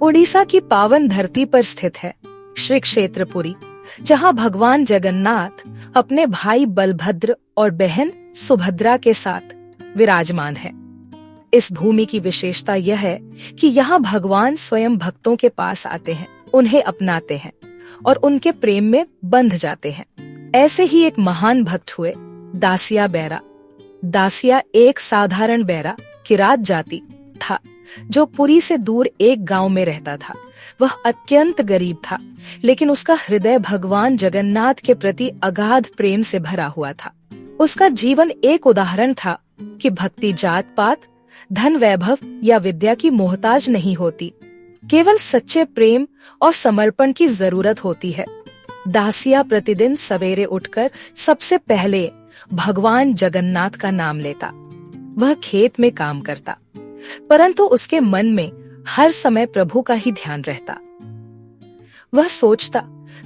उड़ीसा की पावन धरती पर स्थित है श्री क्षेत्र पुरी, जहाँ भगवान जगन्नाथ अपने भाई बलभद्र और बहन सुभद्रा के साथ विराजमान है। इस भूमि की विशेषता यह है कि यहाँ भगवान स्वयं भक्तों के पास आते हैं, उन्हें अपनाते हैं और उनके प्रेम में बंध जाते हैं। ऐसे ही एक महान भक्त हुए दासिया बैरा। दासिया एक साधारण बैरा किरात जाति था जो पुरी से दूर एक गांव में रहता था। वह अत्यंत गरीब था, लेकिन उसका हृदय भगवान जगन्नाथ के प्रति अगाध प्रेम से भरा हुआ था। उसका जीवन एक उदाहरण था कि भक्ति जात पात, धन वैभव या विद्या की मोहताज नहीं होती, केवल सच्चे प्रेम और समर्पण की जरूरत होती है। दासिया प्रतिदिन सवेरे उठकर सबसे पहले भगवान जगन्नाथ का नाम लेता। वह खेत में काम करता, परंतु उसके मन में हर समय प्रभु का ही ध्यान रहता। वह सोचता,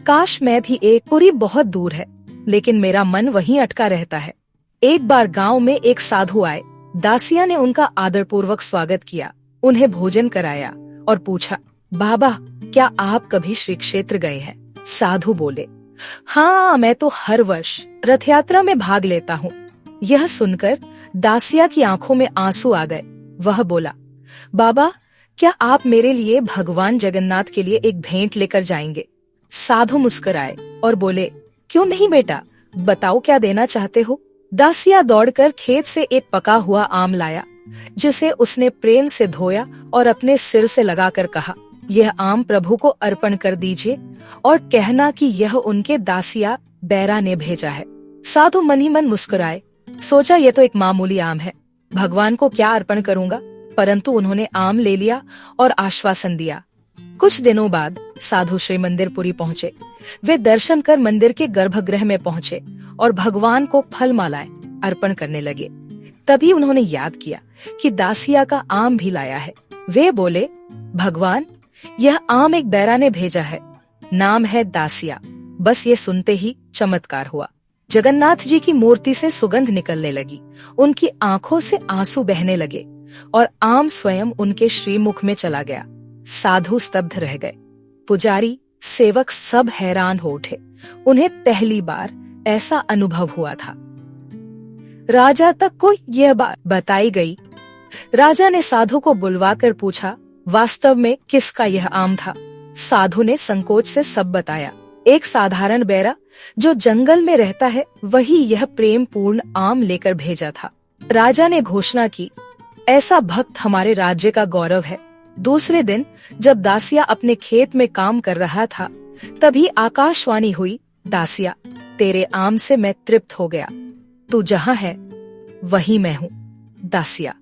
काश मैं भी एक पुरी बहुत दूर है, लेकिन मेरा मन वहीं अटका रहता है। एक बार गांव में एक साधु आए। दासिया ने उनका आदरपूर्वक स्वागत किया, उन्हें भोजन कराया और पूछा, बाबा क्या आप कभी श्री क्षेत्र गए हैं? साधु बोले, हाँ, मैं तो हर वर्ष रथ यात्रा में भाग लेता हूँ। यह सुनकर दासिया की आंखों में आंसू आ गए। वह बोला, बाबा क्या आप मेरे लिए भगवान जगन्नाथ के लिए एक भेंट लेकर जाएंगे? साधु मुस्कुराए और बोले, क्यों नहीं बेटा, बताओ क्या देना चाहते हो? दासिया दौड़कर खेत से एक पका हुआ आम लाया, जिसे उसने प्रेम से धोया और अपने सिर से लगाकर कहा, यह आम प्रभु को अर्पण कर दीजिए और कहना कि यह उनके दासिया बैरा ने भेजा है। साधु मन ही मन मुस्कुराए। सोचा यह तो एक मामूली आम है, भगवान को क्या अर्पण करूंगा, परंतु उन्होंने आम ले लिया और आश्वासन दिया। कुछ दिनों बाद साधु श्री मंदिर पुरी पहुँचे। वे दर्शन कर मंदिर के गर्भगृह में पहुँचे और भगवान को फल मालाएं अर्पण करने लगे। तभी उन्होंने याद किया कि दासिया का आम भी लाया है। वे बोले, भगवान यह आम एक बैरा ने भेजा है, नाम है दासिया। बस ये सुनते ही चमत्कार हुआ। जगन्नाथ जी की मूर्ति से सुगंध निकलने लगी, उनकी आंखों से आंसू बहने लगे और आम स्वयं उनके श्रीमुख में चला गया। साधु स्तब्ध रह गए। पुजारी, सेवक सब हैरान हो उठे। उन्हें पहली बार ऐसा अनुभव हुआ था। राजा तक को यह बात बताई गई। राजा ने साधु को बुलवाकर पूछा, वास्तव में किसका यह आम था? साधु ने संकोच से सब बताया। एक साधारण बैरा जो जंगल में रहता है, वही यह प्रेम पूर्ण आम लेकर भेजा था। राजा ने घोषणा की, ऐसा भक्त हमारे राज्य का गौरव है। दूसरे दिन जब दासिया अपने खेत में काम कर रहा था, तभी आकाशवाणी हुई, दासिया तेरे आम से मैं तृप्त हो गया, तू जहाँ है वही मैं हूँ। दासिया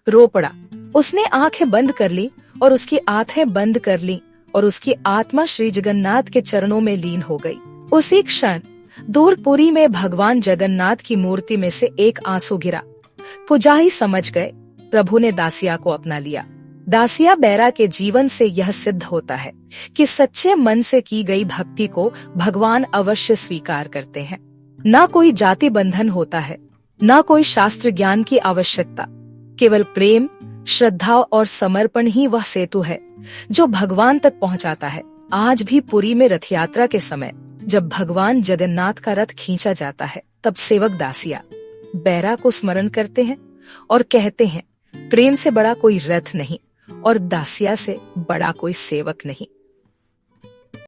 रो पड़ा। उसने आंखें बंद कर ली और उसकी आंखें बंद कर ली और उसकी आत्मा श्री जगन्नाथ के चरणों में लीन हो गई। उसी क्षण दूर पुरी में भगवान जगन्नाथ की मूर्ति में से एक आंसू गिरा। पुजारी समझ गए, प्रभु ने दासिया को अपना लिया। दासिया बैरा के जीवन से यह सिद्ध होता है कि सच्चे मन से की गई भक्ति को भगवान अवश्य स्वीकार करते हैं। ना कोई जाति बंधन होता है, ना कोई शास्त्र ज्ञान की आवश्यकता, केवल प्रेम, श्रद्धा और समर्पण ही वह सेतु है जो भगवान तक पहुंचाता है। आज भी पुरी में रथ यात्रा के समय जब भगवान जगन्नाथ का रथ खींचा जाता है, तब सेवक दासिया बैरा को स्मरण करते हैं और कहते हैं, प्रेम से बड़ा कोई रथ नहीं और दासिया से बड़ा कोई सेवक नहीं।